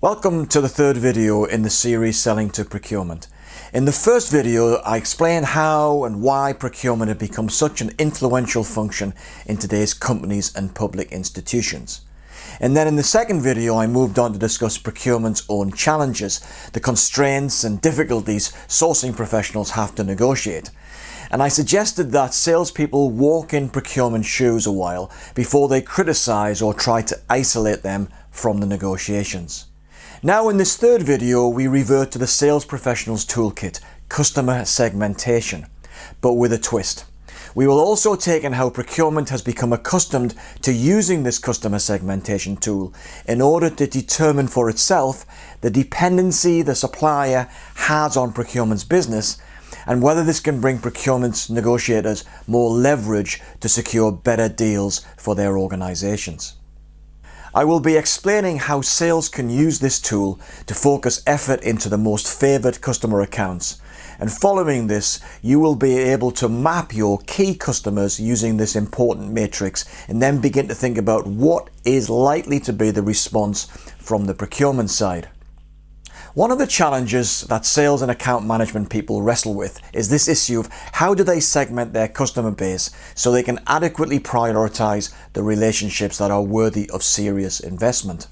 Welcome to the third video in the series Selling to Procurement. In the first video, I explained how and why procurement had become such an influential function in today's companies and public institutions. And then in the second video, I moved on to discuss procurement's own challenges, the constraints and difficulties sourcing professionals have to negotiate. And I suggested that salespeople walk in procurement shoes a while before they criticize or try to isolate them from the negotiations. Now in this third video, we revert to the sales professional's toolkit, customer segmentation, but with a twist. We will also take in how procurement has become accustomed to using this customer segmentation tool in order to determine for itself the dependency the supplier has on procurement's business and whether this can bring procurement's negotiators more leverage to secure better deals for their organizations. I will be explaining how sales can use this tool to focus effort into the most favored customer accounts. And following this, you will be able to map your key customers using this important matrix and then begin to think about what is likely to be the response from the procurement side. One of the challenges that sales and account management people wrestle with is this issue of how do they segment their customer base so they can adequately prioritize the relationships that are worthy of serious investment.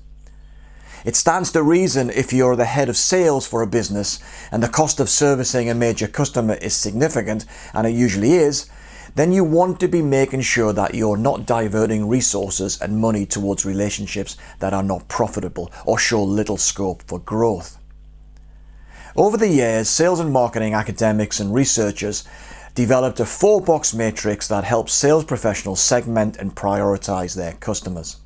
It stands to reason if you're the head of sales for a business and the cost of servicing a major customer is significant, and it usually is, then you want to be making sure that you're not diverting resources and money towards relationships that are not profitable or show little scope for growth. Over the years, sales and marketing academics and researchers developed a 4-box matrix that helps sales professionals segment and prioritize their customers.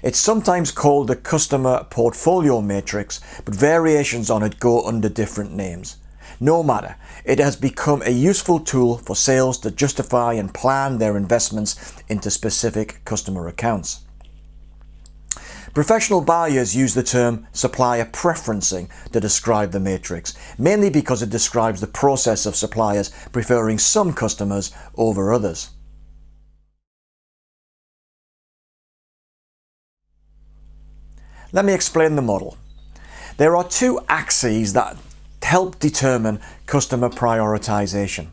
It's sometimes called the customer portfolio matrix, but variations on it go under different names. No matter, it has become a useful tool for sales to justify and plan their investments into specific customer accounts. Professional buyers use the term supplier preferencing to describe the matrix, mainly because it describes the process of suppliers preferring some customers over others. Let me explain the model. There are two axes that help determine customer prioritization.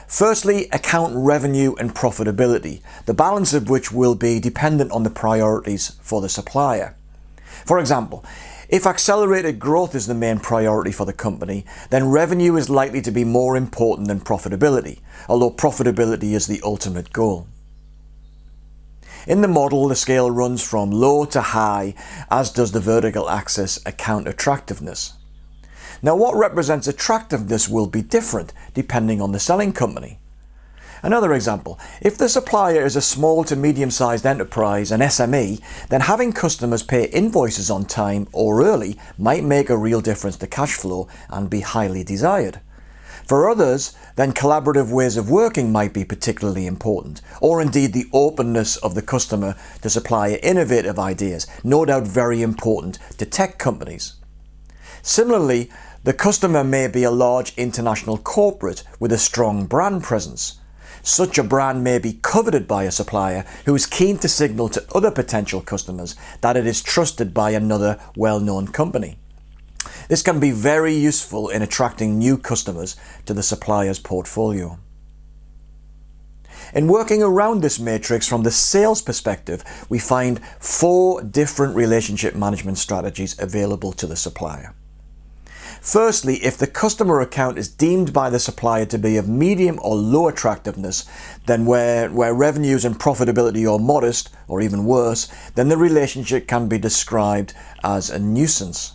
Firstly, account revenue and profitability, the balance of which will be dependent on the priorities for the supplier. For example, if accelerated growth is the main priority for the company, then revenue is likely to be more important than profitability, although profitability is the ultimate goal. In the model, the scale runs from low to high, as does the vertical axis account attractiveness. Now, what represents attractiveness will be different depending on the selling company. Another example, if the supplier is a small to medium-sized enterprise, an SME, then having customers pay invoices on time or early might make a real difference to cash flow and be highly desired. For others, then collaborative ways of working might be particularly important, or indeed the openness of the customer to supplier innovative ideas, no doubt very important to tech companies. Similarly, the customer may be a large international corporate with a strong brand presence. Such a brand may be coveted by a supplier who is keen to signal to other potential customers that it is trusted by another well-known company. This can be very useful in attracting new customers to the supplier's portfolio. In working around this matrix from the sales perspective, we find 4 different relationship management strategies available to the supplier. Firstly, if the customer account is deemed by the supplier to be of medium or low attractiveness, then where revenues and profitability are modest, or even worse, then the relationship can be described as a nuisance.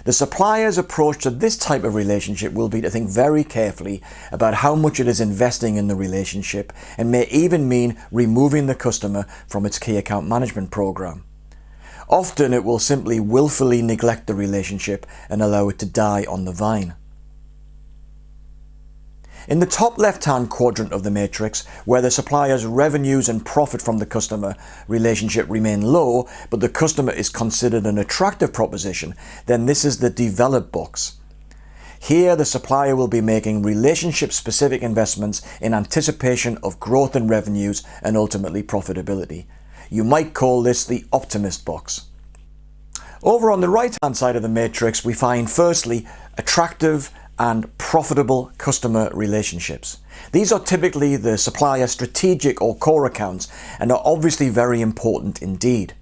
The supplier's approach to this type of relationship will be to think very carefully about how much it is investing in the relationship, and may even mean removing the customer from its key account management program. Often it will simply willfully neglect the relationship and allow it to die on the vine. In the top left-hand quadrant of the matrix, where the supplier's revenues and profit from the customer relationship remain low, but the customer is considered an attractive proposition, then this is the develop box. Here, the supplier will be making relationship-specific investments in anticipation of growth in revenues and ultimately profitability. You might call this the optimist box. Over on the right hand side of the matrix, we find firstly attractive and profitable customer relationships. These are typically the supplier's strategic or core accounts and are obviously very important indeed.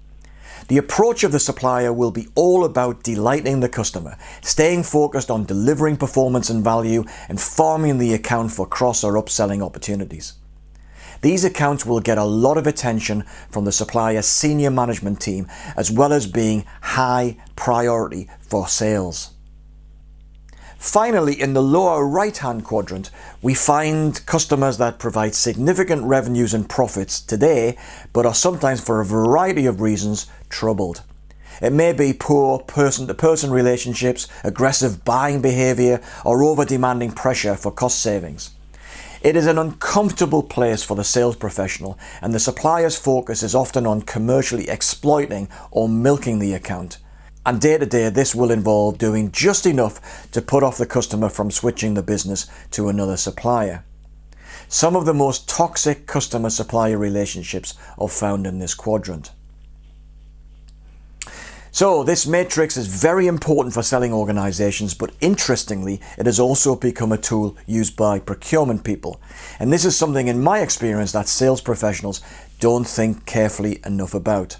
The approach of the supplier will be all about delighting the customer, staying focused on delivering performance and value, and farming the account for cross or upselling opportunities. These accounts will get a lot of attention from the supplier's senior management team, as well as being high priority for sales. Finally, in the lower right-hand quadrant, we find customers that provide significant revenues and profits today, but are sometimes, for a variety of reasons, troubled. It may be poor person-to-person relationships, aggressive buying behaviour, or over-demanding pressure for cost savings. It is an uncomfortable place for the sales professional, and the supplier's focus is often on commercially exploiting or milking the account. And day to day, this will involve doing just enough to put off the customer from switching the business to another supplier. Some of the most toxic customer-supplier relationships are found in this quadrant. So this matrix is very important for selling organizations, but interestingly, it has also become a tool used by procurement people. And this is something, in my experience, that sales professionals don't think carefully enough about.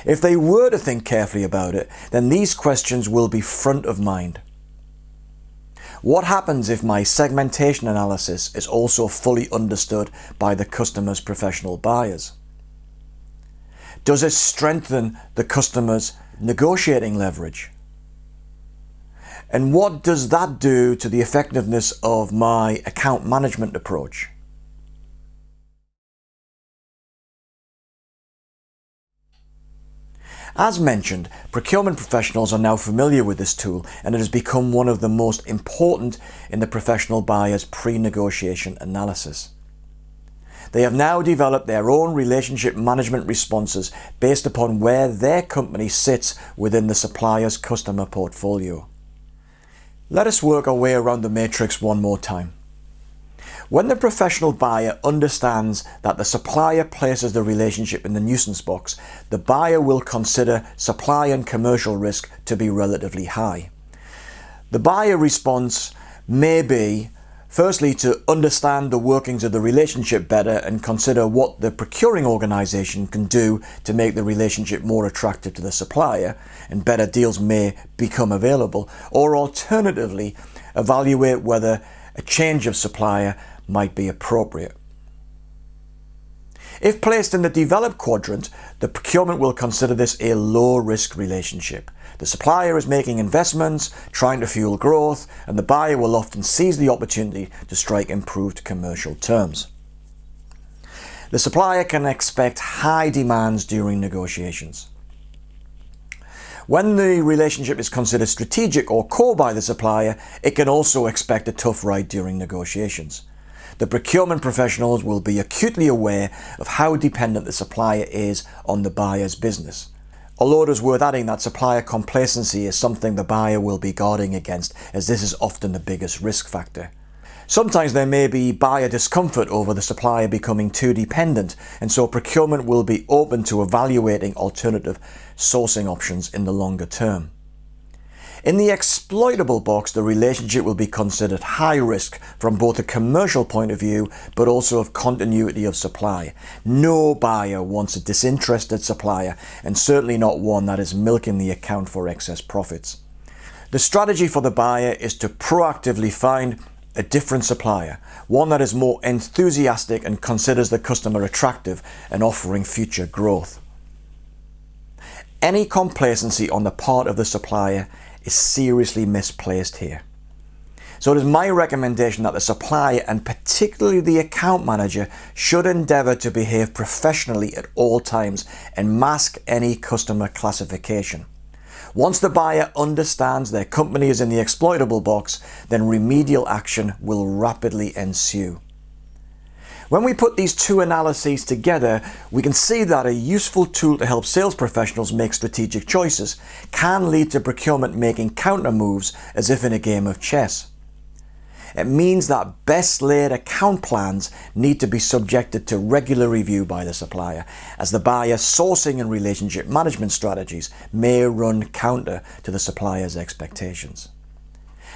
If they were to think carefully about it, then these questions will be front of mind. What happens if my segmentation analysis is also fully understood by the customer's professional buyers? Does it strengthen the customer's negotiating leverage? And what does that do to the effectiveness of my account management approach? As mentioned, procurement professionals are now familiar with this tool, and it has become one of the most important in the professional buyer's pre-negotiation analysis. They have now developed their own relationship management responses based upon where their company sits within the supplier's customer portfolio. Let us work our way around the matrix one more time. When the professional buyer understands that the supplier places the relationship in the nuisance box, the buyer will consider supply and commercial risk to be relatively high. The buyer response may be, firstly, to understand the workings of the relationship better and consider what the procuring organisation can do to make the relationship more attractive to the supplier, and better deals may become available, or alternatively, evaluate whether a change of supplier might be appropriate. If placed in the developed quadrant, the procurement will consider this a low-risk relationship. The supplier is making investments, trying to fuel growth, and the buyer will often seize the opportunity to strike improved commercial terms. The supplier can expect high demands during negotiations. When the relationship is considered strategic or core by the supplier, it can also expect a tough ride during negotiations. The procurement professionals will be acutely aware of how dependent the supplier is on the buyer's business. Although it is worth adding that supplier complacency is something the buyer will be guarding against, as this is often the biggest risk factor. Sometimes there may be buyer discomfort over the supplier becoming too dependent, and so procurement will be open to evaluating alternative sourcing options in the longer term. In the exploitable box, the relationship will be considered high risk from both a commercial point of view, but also of continuity of supply. No buyer wants a disinterested supplier, and certainly not one that is milking the account for excess profits. The strategy for the buyer is to proactively find a different supplier, one that is more enthusiastic and considers the customer attractive and offering future growth. Any complacency on the part of the supplier is seriously misplaced here. So it is my recommendation that the supplier, and particularly the account manager, should endeavour to behave professionally at all times and mask any customer classification. Once the buyer understands their company is in the exploitable box, then remedial action will rapidly ensue. When we put these two analyses together, we can see that a useful tool to help sales professionals make strategic choices can lead to procurement making counter moves as if in a game of chess. It means that best laid account plans need to be subjected to regular review by the supplier, as the buyer's sourcing and relationship management strategies may run counter to the supplier's expectations.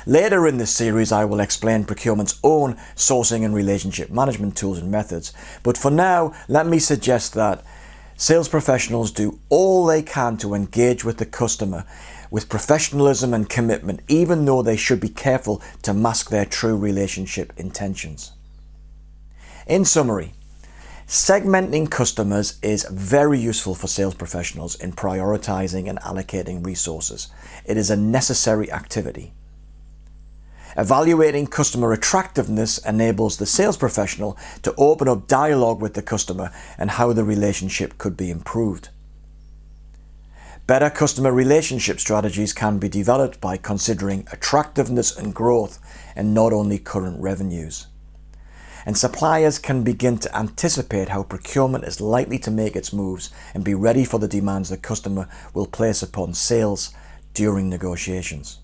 Later in this series, I will explain procurement's own sourcing and relationship management tools and methods, but for now, let me suggest that sales professionals do all they can to engage with the customer with professionalism and commitment, even though they should be careful to mask their true relationship intentions. In summary, segmenting customers is very useful for sales professionals in prioritizing and allocating resources. It is a necessary activity. Evaluating customer attractiveness enables the sales professional to open up dialogue with the customer and how the relationship could be improved. Better customer relationship strategies can be developed by considering attractiveness and growth and not only current revenues. And suppliers can begin to anticipate how procurement is likely to make its moves and be ready for the demands the customer will place upon sales during negotiations.